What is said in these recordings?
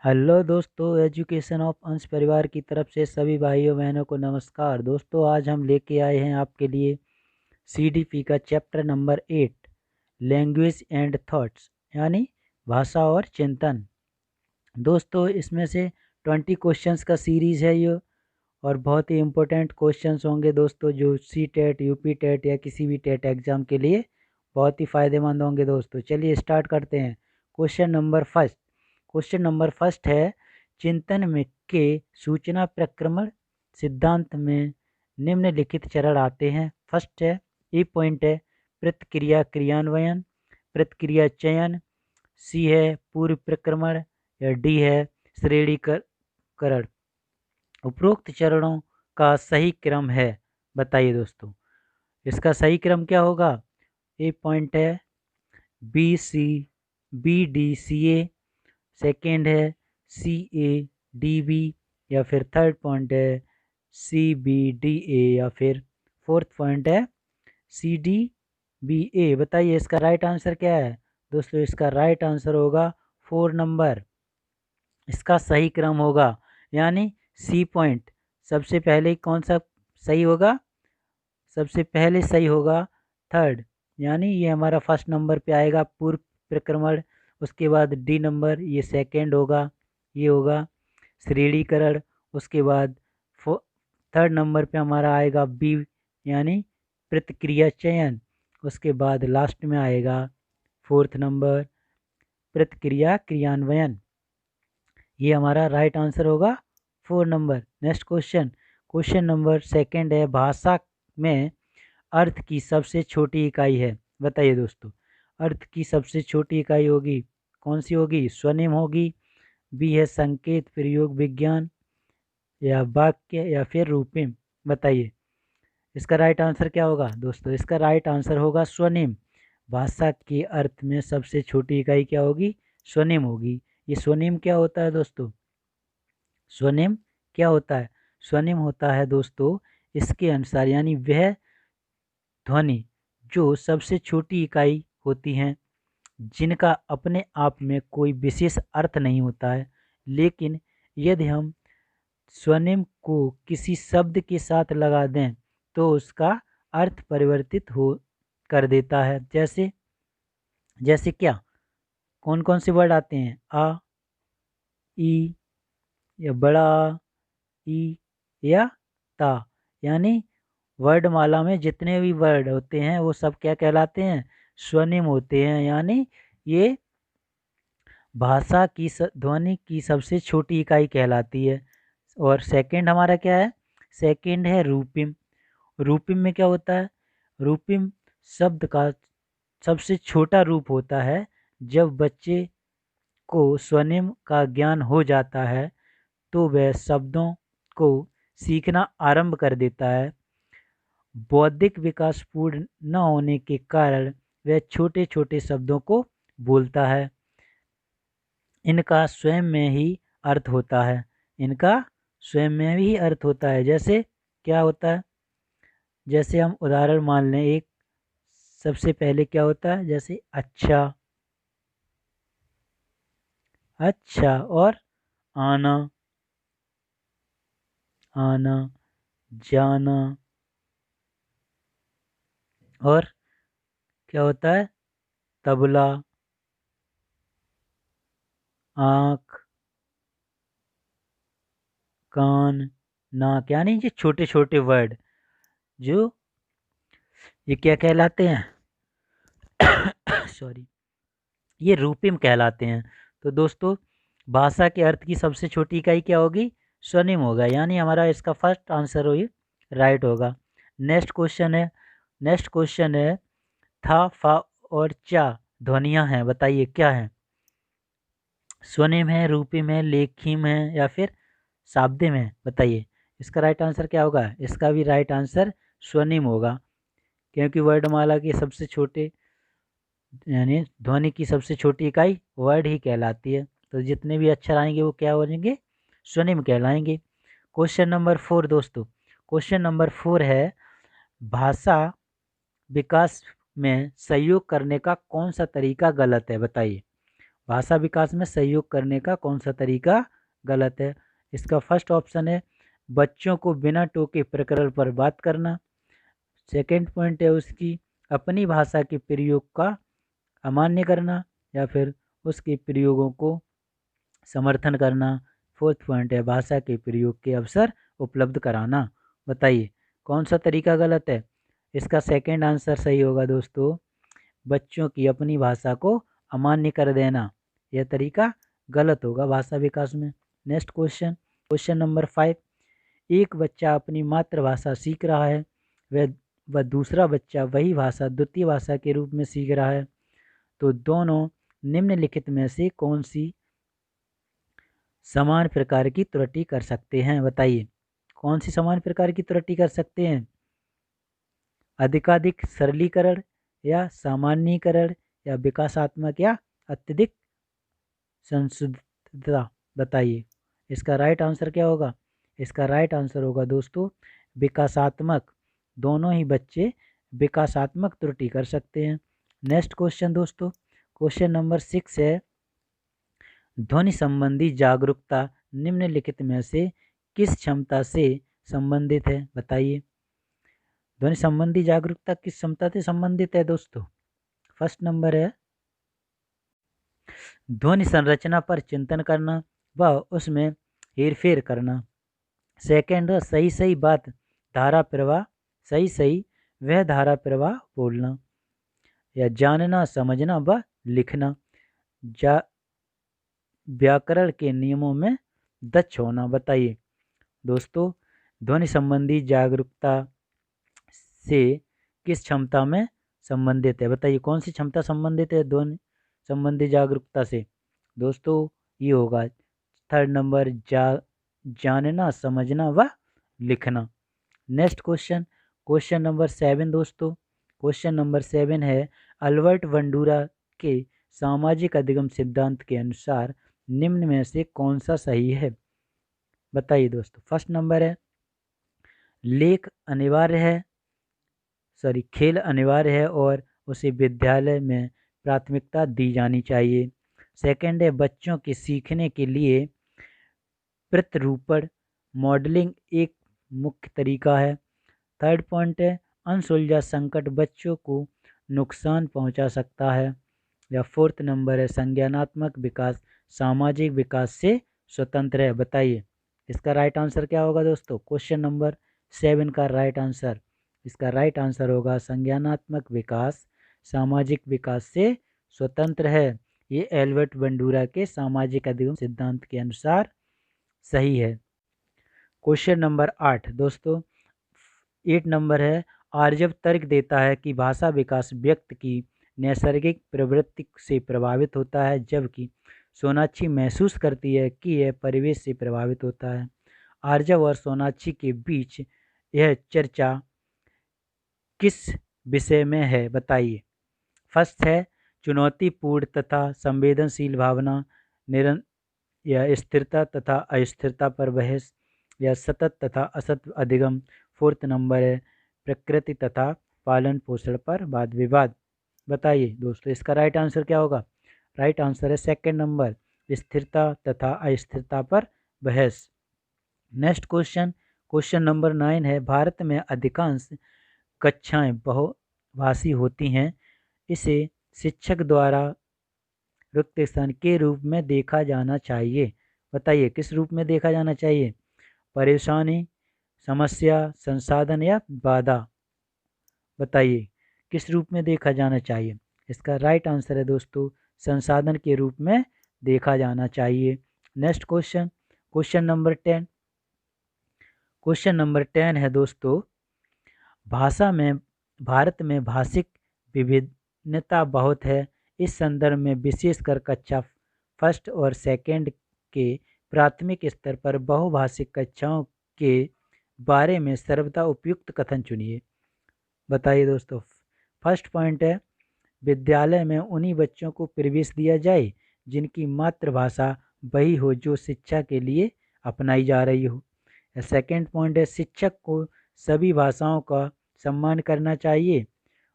Hello दोस्तों, education of अंश परिवार की तरफ से सभी भाइयों बहनों को नमस्कार। दोस्तों, आज हम लेके आए हैं आपके लिए सीडीपी का chapter number 8, language and thoughts, यानी भाषा और चिंतन। दोस्तों, इसमें से 20 क्वेश्चंस का सीरीज़ है ये, और बहुत ही इम्पोर्टेंट क्वेश्चंस होंगे दोस्तों, जो सी टेट, यूपी टेट या किसी भी टेट एग्ज़ाम के लिए बहुत ही फ़ायदेमंद होंगे। दोस्तों, चलिए स्टार्ट करते हैं। क्वेश्चन नंबर फर्स्ट है, चिंतन में के सूचना प्रक्रमण सिद्धांत में निम्नलिखित चरण आते हैं। फर्स्ट है, ई पॉइंट है प्रतिक्रिया क्रियान्वयन, प्रतिक्रिया चयन, सी है पूर्व प्रक्रमण, या डी है श्रेणीकरण। उपरोक्त चरणों का सही क्रम है, बताइए दोस्तों। इसका सही क्रम क्या होगा? ए पॉइंट है BCBDCA, सेकेंड है CADB, या फिर थर्ड पॉइंट है CBDA, या फिर फोर्थ पॉइंट है CDBA। बताइए इसका राइट आंसर क्या है दोस्तों? इसका राइट आंसर होगा 4 नंबर। इसका सही क्रम होगा, यानी सी पॉइंट सबसे पहले कौन सा सही होगा? सबसे पहले सही होगा थर्ड, यानी ये हमारा फर्स्ट नंबर पे आएगा पूर्व प्रक्रमण। उसके बाद डी नंबर, ये सेकंड होगा, ये होगा श्रेणीकरण। उसके बाद थर्ड नंबर पे हमारा आएगा बी, यानी प्रतिक्रिया चयन। उसके बाद लास्ट में आएगा फोर्थ नंबर प्रतिक्रिया क्रियान्वयन। ये हमारा राइट आंसर होगा 4 number. Next question, question number second है, भाषा में अर्थ की सबसे छोटी इकाई है। बताइए दोस्तों, अर्थ की सबसे छोटी इकाई होगी कौन सी होगी? स्वनिम होगी, बी है संकेत प्रयोग विज्ञान, या वाक्य, या फिर रूपिम। बताइए इसका राइट आंसर क्या होगा दोस्तों? इसका राइट आंसर होगा स्वनिम। भाषा के अर्थ में सबसे छोटी इकाई क्या होगी? स्वनिम होगी। ये स्वनिम क्या होता है दोस्तों? स्वनिम क्या होता है? स्वनिम होता है दोस्तों, इसके अनुसार, यानी वह ध्वनि जो सबसे छोटी इकाई होती हैं, जिनका अपने आप में कोई विशेष अर्थ नहीं होता है, लेकिन यदि हम स्वनिम को किसी शब्द के साथ लगा दें तो उसका अर्थ परिवर्तित हो कर देता है। जैसे जैसे क्या, कौन कौन से वर्ड आते हैं? आ, ई, या बड़ा आ, ई, या ता। यानी वर्डमाला में जितने भी वर्ड होते हैं वो सब क्या कहलाते हैं? स्वनिम होते हैं। यानी ये भाषा की ध्वनि की सबसे छोटी इकाई कहलाती है। और सेकंड हमारा क्या है? सेकंड है रूपिम। रूपिम में क्या होता है? रूपिम शब्द का सबसे छोटा रूप होता है। जब बच्चे को स्वनिम का ज्ञान हो जाता है तो वह शब्दों को सीखना आरंभ कर देता है। बौद्धिक विकास पूर्ण न होने के कारण वह छोटे छोटे शब्दों को बोलता है। इनका स्वयं में ही अर्थ होता है। इनका स्वयं में ही अर्थ होता है। जैसे क्या होता है? जैसे हम उदाहरण मान लें एक, सबसे पहले क्या होता है? जैसे अच्छा, अच्छा, और आना, आना, जाना, और क्या होता है? तबला, आँख, कान, नाक। यानी ये छोटे छोटे वर्ड जो ये क्या कहलाते हैं? सॉरी, ये रूपिम कहलाते हैं। तो दोस्तों, भाषा के अर्थ की सबसे छोटी इकाई क्या होगी? स्वनिम होगा। यानी हमारा इसका फर्स्ट आंसर हो, ये राइट होगा। नेक्स्ट क्वेश्चन है था, फा और चा ध्वनियाँ हैं। बताइए क्या है? स्वनिम है, रूपिम है, लेखिम है, या फिर शाब्दिम है। बताइए इसका राइट आंसर क्या होगा? इसका भी राइट आंसर स्वनिम होगा, क्योंकि वर्णमाला के सबसे छोटे, यानी ध्वनि की सबसे छोटी इकाई वर्ड ही कहलाती है। तो जितने भी अक्षर आएंगे वो क्या हो जाएंगे? स्वनिम कहलाएंगे। क्वेश्चन नंबर 4 दोस्तों, क्वेश्चन नंबर 4 है, भाषा विकास में सहयोग करने का कौन सा तरीका गलत है? बताइए भाषा विकास में सहयोग करने का कौन सा तरीका गलत है? इसका फर्स्ट ऑप्शन है बच्चों को बिना टोके प्रकरण पर बात करना। सेकंड पॉइंट है उसकी अपनी भाषा के प्रयोग का अमान्य करना या फिर उसके प्रयोगों को समर्थन करना। फोर्थ पॉइंट है भाषा के प्रयोग के अवसर उपलब्ध कराना। बताइए कौन सा तरीका गलत है? इसका सेकंड आंसर सही होगा दोस्तों, बच्चों की अपनी भाषा को अमान्य कर देना। यह तरीका गलत होगा भाषा विकास में। Next question, question number 5। एक बच्चा अपनी मातृभाषा सीख रहा है, वह दूसरा बच्चा वही भाषा द्वितीय भाषा के रूप में सीख रहा है, तो दोनों निम्नलिखित में से कौन सी समान प्रकार की त्रुटि कर सकते हैं? बताइए कौन सी समान प्रकार की त्रुटि कर सकते हैं? अधिकाधिक सरलीकरण या सामान्यीकरण या विकासात्मक या अत्यधिक संशुद्धता। बताइए इसका राइट आंसर क्या होगा? इसका राइट आंसर होगा दोस्तों विकासात्मक। दोनों ही बच्चे विकासात्मक त्रुटि कर सकते हैं। नेक्स्ट क्वेश्चन दोस्तों, क्वेश्चन नंबर 6 है ध्वनि संबंधी जागरूकता निम्नलिखित में से किस क्षमता से संबंधित है? बताइए ध्वनि संबंधी जागरूकता किस क्षमता से संबंधित है दोस्तों? फर्स्ट नंबर है ध्वनि संरचना पर चिंतन करना व उसमें हेरफेर करना। सेकंड है सही बात धारा प्रवाह, सही वह धारा प्रवाह बोलना या जानना समझना व लिखना। व्याकरण के नियमों में दक्ष होना। बताइए दोस्तों ध्वनि संबंधी जागरूकता से किस क्षमता में संबंधित है? बताइए कौन सी क्षमता संबंधित है ध्वनि संबंधी जागरूकता से? दोस्तों ये होगा थर्ड नंबर जानना समझना व लिखना। नेक्स्ट क्वेश्चन, क्वेश्चन नंबर 7 दोस्तों, क्वेश्चन नंबर 7 है अल्बर्ट बंडूरा के सामाजिक अधिगम सिद्धांत के अनुसार निम्न में से कौन सा सही है? बताइए दोस्तों। फर्स्ट नंबर है लेख अनिवार्य है, खेल अनिवार्य है और उसे विद्यालय में प्राथमिकता दी जानी चाहिए। सेकंड है बच्चों के सीखने के लिए प्रतिरूपण मॉडलिंग एक मुख्य तरीका है। थर्ड पॉइंट है अनसुलझा संकट बच्चों को नुकसान पहुंचा सकता है। या फोर्थ नंबर है संज्ञानात्मक विकास सामाजिक विकास से स्वतंत्र है। बताइए इसका राइट आंसर क्या होगा दोस्तों? क्वेश्चन नंबर 7 का राइट आंसर, इसका राइट आंसर होगा संज्ञानात्मक विकास सामाजिक विकास से स्वतंत्र है। ये एल्बर्ट बंडूरा के सामाजिक अधिगम सिद्धांत के अनुसार सही है। क्वेश्चन नंबर 8 दोस्तों, 8 नंबर है आर्यव तर्क देता है कि भाषा विकास व्यक्ति की नैसर्गिक प्रवृत्ति से प्रभावित होता है, जबकि सोनाक्षी महसूस करती है कि यह परिवेश से प्रभावित होता है। आर्यव और सोनाक्षी के बीच यह चर्चा किस विषय में है? बताइए। फर्स्ट है चुनौतीपूर्ण तथा संवेदनशील भावना, या स्थिरता तथा अस्थिरता पर बहस, या सतत तथा असत अधिगम। फोर्थ नंबर है प्रकृति तथा पालन पोषण पर वाद विवाद। बताइए दोस्तों इसका राइट आंसर क्या होगा? राइट आंसर है सेकंड नंबर स्थिरता तथा अस्थिरता पर बहस। नेक्स्ट क्वेश्चन, क्वेश्चन नंबर 9 है भारत में अधिकांश कक्षाएं बहुभाषी होती हैं, इसे शिक्षक द्वारा रिक्त स्थान के रूप में देखा जाना चाहिए। बताइए किस रूप में देखा जाना चाहिए? परेशानी, समस्या, संसाधन या बाधा। बताइए किस रूप में देखा जाना चाहिए? इसका राइट आंसर है दोस्तों संसाधन के रूप में देखा जाना चाहिए। Next question, question number 10, question number 10 है दोस्तों भाषा में भारत में भाषिक विभिन्नता बहुत है। इस संदर्भ में विशेषकर कक्षा फर्स्ट और सेकंड के प्राथमिक स्तर पर बहुभाषिक कक्षाओं के बारे में सर्वदा उपयुक्त कथन चुनिए। बताइए दोस्तों। फर्स्ट पॉइंट है विद्यालय में उन्हीं बच्चों को प्रवेश दिया जाए जिनकी मातृभाषा वही हो जो शिक्षा के लिए अपनाई जा रही हो। सेकंड पॉइंट है शिक्षक को सभी भाषाओं का सम्मान करना चाहिए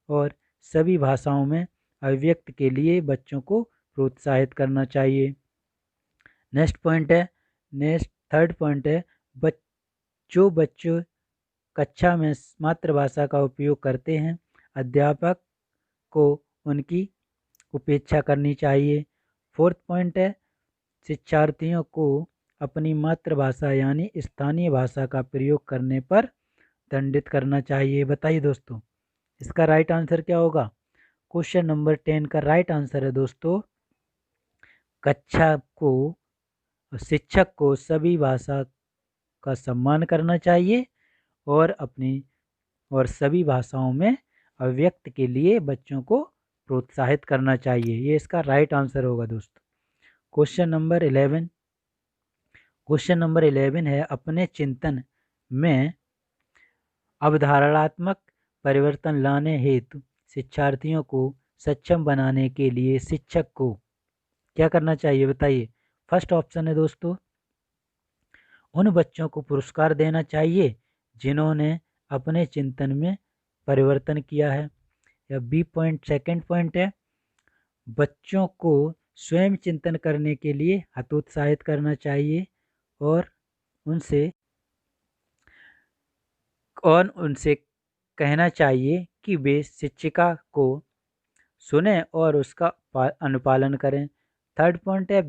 और सभी भाषाओं में अभिव्यक्ति के लिए बच्चों को प्रोत्साहित करना चाहिए। नेक्स्ट पॉइंट है, नेक्स्ट थर्ड पॉइंट है, बच्चों कक्षा में मातृभाषा का उपयोग करते हैं, अध्यापक को उनकी उपेक्षा करनी चाहिए। फोर्थ पॉइंट है, शिक्षार्थियों को अपनी मातृभाषा यानी स्थानीय भाषा का प्रयोग करने पर दंडित करना चाहिए। बताइए दोस्तों, इसका राइट आंसर क्या होगा? क्वेश्चन नंबर 10 का राइट आंसर है दोस्तों, कक्षा को शिक्षक को सभी भाषा का सम्मान करना चाहिए और सभी भाषाओं में अभिव्यक्त के लिए बच्चों को प्रोत्साहित करना चाहिए। ये इसका राइट आंसर होगा दोस्तों। क्वेश्चन नंबर 11 है, अपने चिंतन में अवधारणात्मक परिवर्तन लाने हेतु शिक्षार्थियों को सक्षम बनाने के लिए शिक्षक को क्या करना चाहिए? बताइए। फर्स्ट ऑप्शन है दोस्तों, उन बच्चों को पुरस्कार देना चाहिए जिन्होंने अपने चिंतन में परिवर्तन किया है। या बी पॉइंट, सेकंड पॉइंट है, बच्चों को स्वयं चिंतन करने के लिए हतोत्साहित करना चाहिए और उनसे कहना चाहिए कि वे शिक्षिका को सुने और उसका अनुपालन करें। थर्ड पॉइंट है,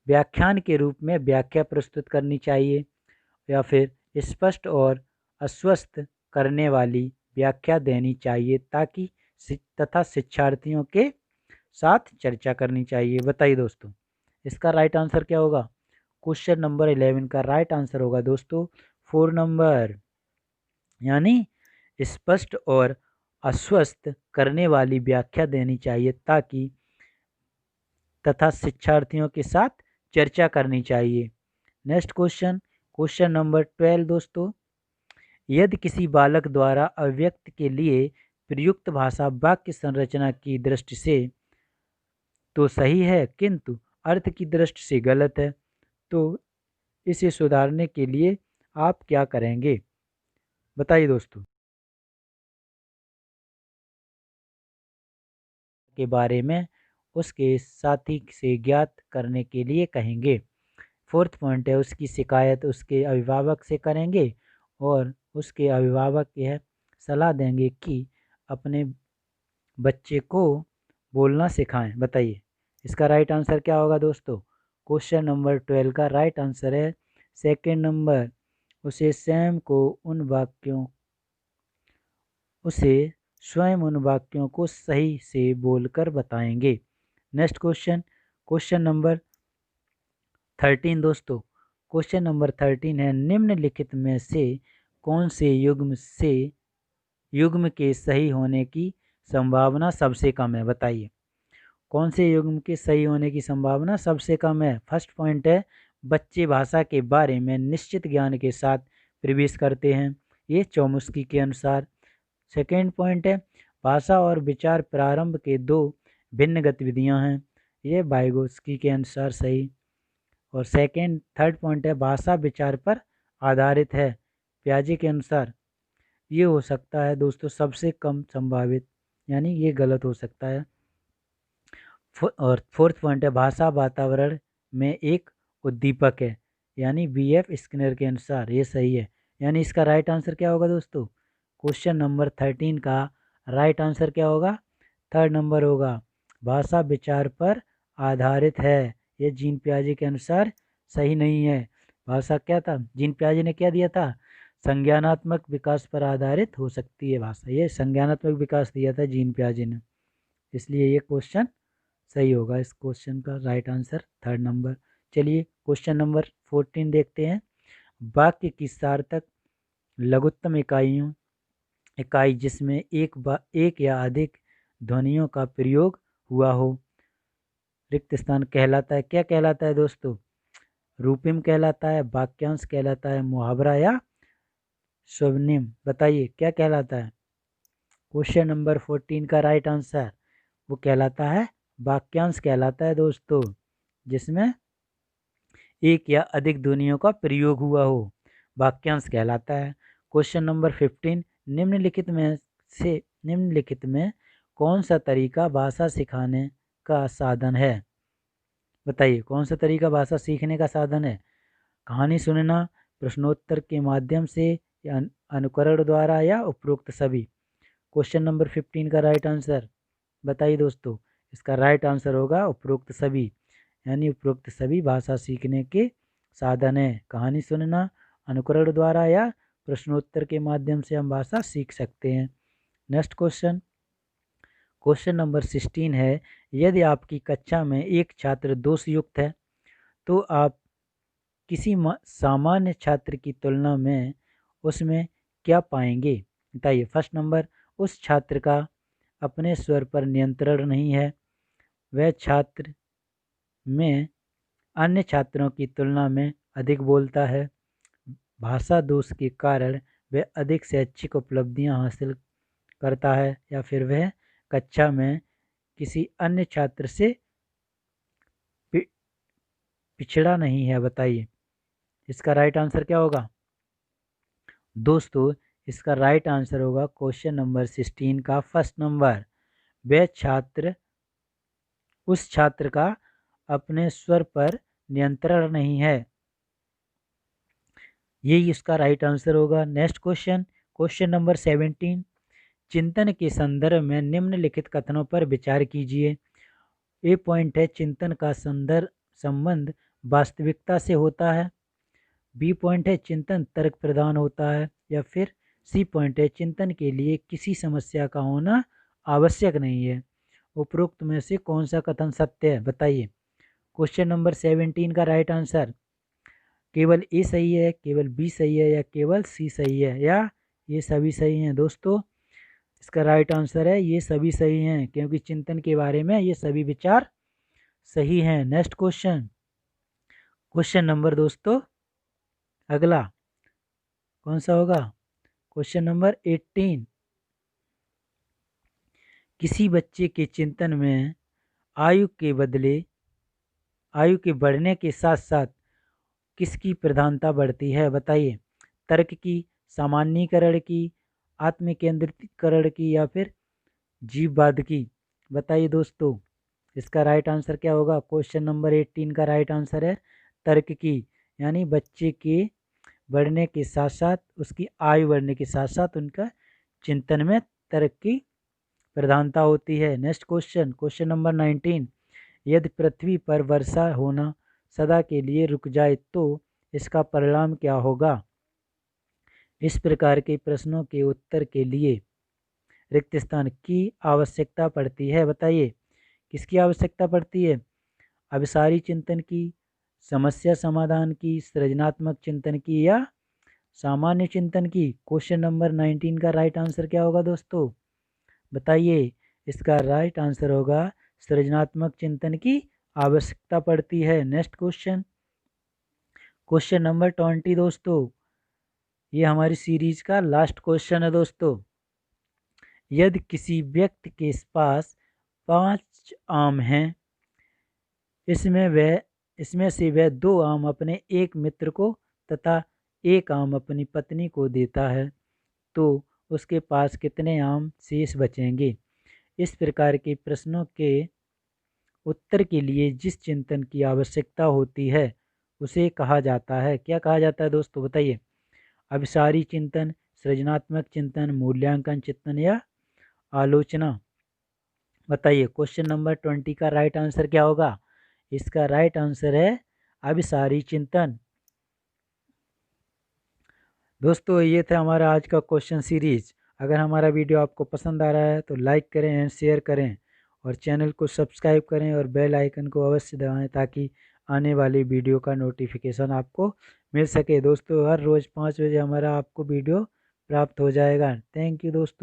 व्याख्यान के रूप में व्याख्या प्रस्तुत करनी चाहिए या फिर स्पष्ट और आश्वस्त करने वाली व्याख्या देनी चाहिए तथा शिक्षार्थियों के साथ चर्चा करनी चाहिए। बताइए दोस्तों, इसका राइट आंसर क्या होगा? क्वेश्चन नंबर 11 का राइट आंसर होगा दोस्तों 4 नंबर, यानी स्पष्ट और आश्वस्त करने वाली व्याख्या देनी चाहिए तथा शिक्षार्थियों के साथ चर्चा करनी चाहिए। नेक्स्ट क्वेश्चन नंबर 12 दोस्तों, यदि किसी बालक द्वारा अभिव्यक्त के लिए प्रयुक्त भाषा वाक्य संरचना की दृष्टि से तो सही है किंतु अर्थ की दृष्टि से गलत है, तो इसे सुधारने के लिए आप क्या करेंगे? बताइए दोस्तों, के बारे में उसके साथी से ज्ञात करने के लिए कहेंगे। फोर्थ पॉइंट है, उसकी शिकायत उसके अभिभावक से करेंगे और उसके अभिभावक यह सलाह देंगे कि अपने बच्चे को बोलना सिखाएं। बताइए, इसका राइट आंसर क्या होगा दोस्तों? क्वेश्चन नंबर 12 का राइट आंसर है सेकंड नंबर, उसे स्वयं उन वाक्यों को सही से बोलकर बताएंगे। नेक्स्ट क्वेश्चन नंबर 13 दोस्तों, क्वेश्चन नंबर 13 है, निम्नलिखित में से कौन से युग्म के सही होने की संभावना सबसे कम है? बताइए, कौन से युग्म के सही होने की संभावना सबसे कम है? फर्स्ट पॉइंट है, बच्चे भाषा के बारे में निश्चित ज्ञान के साथ प्रवेश करते हैं, ये चौमुस्की के अनुसार। सेकेंड पॉइंट है, भाषा और विचार प्रारंभ के दो भिन्न गतिविधियां हैं, ये वाइगोत्स्की के अनुसार सही। और थर्ड पॉइंट है, भाषा विचार पर आधारित है, पियाजे के अनुसार। ये हो सकता है दोस्तों सबसे कम संभावित, यानी ये गलत हो सकता है। और फोर्थ पॉइंट है, भाषा वातावरण में एक उद्दीपक है, यानी BF स्किनर के अनुसार ये सही है। यानी इसका राइट आंसर क्या होगा दोस्तों? क्वेश्चन नंबर 13 का राइट आंसर क्या होगा? थर्ड नंबर होगा, भाषा विचार पर आधारित है। ये जीन पियाजे के अनुसार सही नहीं है। भाषा क्या था, जीन पियाजे ने क्या दिया था? संज्ञानात्मक विकास पर आधारित हो सकती है भाषा, ये संज्ञानात्मक विकास दिया था जीन पियाजे ने, इसलिए ये क्वेश्चन सही होगा। इस क्वेश्चन का राइट आंसर थर्ड नंबर। चलिए क्वेश्चन नंबर 14 देखते हैं, वाक्य की सार्थक लघुत्तम इकाई जिसमें एक या अधिक ध्वनियों का प्रयोग हुआ हो रिक्त स्थान कहलाता है, क्या कहलाता है दोस्तों? रूपिम कहलाता है, वाक्यांश कहलाता है, मुहावरा या स्वनिम? बताइए क्या कहलाता है? क्वेश्चन नंबर 14 का राइट आंसर वो कहलाता है वाक्यांश कहलाता है दोस्तों, जिसमें एक या अधिक ध्वनियों का प्रयोग हुआ हो, वाक्यांश कहलाता है। क्वेश्चन नंबर 15, निम्नलिखित में कौन सा तरीका भाषा सिखाने का साधन है? बताइए, कौन सा तरीका भाषा सीखने का साधन है? कहानी सुनना, प्रश्नोत्तर के माध्यम से, या अनुकरण द्वारा, या उपरोक्त सभी? क्वेश्चन नंबर 15 का राइट आंसर बताइए दोस्तों। इसका राइट आंसर होगा उपरोक्त सभी, यानी उपरोक्त सभी भाषा सीखने के साधन है। कहानी सुनना, अनुकरण द्वारा, या प्रश्नोत्तर के माध्यम से हम भाषा सीख सकते हैं। नेक्स्ट क्वेश्चन, क्वेश्चन नंबर 16 है, यदि आपकी कक्षा में एक छात्र दोषयुक्त है तो आप किसी सामान्य छात्र की तुलना में उसमें क्या पाएंगे? बताइए। फर्स्ट नंबर, उस छात्र का अपने स्वर पर नियंत्रण नहीं है, वह छात्र में अन्य छात्रों की तुलना में अधिक बोलता है, भाषा दोष के कारण वह अधिक शैक्षिक उपलब्धियां हासिल करता है, या फिर वह कक्षा में किसी अन्य छात्र से पिछड़ा नहीं है। बताइए, इसका राइट आंसर क्या होगा? दोस्तों, इसका राइट आंसर होगा क्वेश्चन नंबर 16 का फर्स्ट नंबर, वह छात्र, उस छात्र का अपने स्वर पर नियंत्रण नहीं है, यही इसका राइट आंसर होगा। नेक्स्ट क्वेश्चन, क्वेश्चन नंबर 17, चिंतन के संदर्भ में निम्नलिखित कथनों पर विचार कीजिए। ए पॉइंट है, चिंतन का संबंध वास्तविकता से होता है। बी पॉइंट है, चिंतन तर्क प्रधान होता है। या फिर सी पॉइंट है, चिंतन के लिए किसी समस्या का होना आवश्यक नहीं है। उपरोक्त में से कौन सा कथन सत्य है? बताइए। क्वेश्चन नंबर 17 का राइट आंसर केवल ए सही है, केवल बी सही है, या केवल सी सही है, या ये सभी सही हैं? दोस्तों, इसका राइट आंसर है ये सभी सही हैं, क्योंकि चिंतन के बारे में ये सभी विचार सही हैं। नेक्स्ट क्वेश्चन, क्वेश्चन नंबर दोस्तों अगला कौन सा होगा? क्वेश्चन नंबर 18, किसी बच्चे के चिंतन में आयु के बढ़ने के साथ साथ किसकी प्रधानता बढ़ती है? बताइए। तर्क की, सामान्यीकरण की, आत्मकेंद्रीकरण की, या फिर जीववाद की? बताइए दोस्तों, इसका राइट आंसर क्या होगा? क्वेश्चन नंबर 18 का राइट आंसर है तर्क की, यानी बच्चे के बढ़ने के साथ साथ, उसकी आयु बढ़ने के साथ साथ उनका चिंतन में तर्क की प्रधानता होती है। नेक्स्ट क्वेश्चन, क्वेश्चन नंबर 19, यदि पृथ्वी पर वर्षा होना सदा के लिए रुक जाए तो इसका परिणाम क्या होगा? इस प्रकार के प्रश्नों के उत्तर के लिए रिक्त स्थान की आवश्यकता पड़ती है। बताइए, किसकी आवश्यकता पड़ती है? अभिसारी चिंतन की, समस्या समाधान की, सृजनात्मक चिंतन की, या सामान्य चिंतन की? क्वेश्चन नंबर 19 का राइट आंसर क्या होगा दोस्तों? बताइए। इसका राइट आंसर होगा सृजनात्मक चिंतन की आवश्यकता पड़ती है। नेक्स्ट क्वेश्चन, क्वेश्चन नंबर 20 दोस्तों, ये हमारी सीरीज का लास्ट क्वेश्चन है दोस्तों। यदि किसी व्यक्ति के पास 5 आम हैं, इसमें से वह 2 आम अपने एक मित्र को तथा 1 आम अपनी पत्नी को देता है, तो उसके पास कितने आम शेष बचेंगे? इस प्रकार के प्रश्नों के उत्तर के लिए जिस चिंतन की आवश्यकता होती है उसे कहा जाता है, क्या कहा जाता है दोस्तों? बताइए। अभिसारी चिंतन, सृजनात्मक चिंतन, मूल्यांकन चिंतन, या आलोचना? बताइए। क्वेश्चन नंबर 20 का राइट आंसर क्या होगा? इसका राइट आंसर है अभिसारी चिंतन। दोस्तों, ये था हमारा आज का क्वेश्चन सीरीज। अगर हमारा वीडियो आपको पसंद आ रहा है तो लाइक करें एंड शेयर करें, और चैनल को सब्सक्राइब करें और बेल आइकन को अवश्य दबाएं, ताकि आने वाली वीडियो का नोटिफिकेशन आपको मिल सके। दोस्तों, हर रोज़ 5 बजे हमारा आपको वीडियो प्राप्त हो जाएगा। थैंक यू दोस्तों।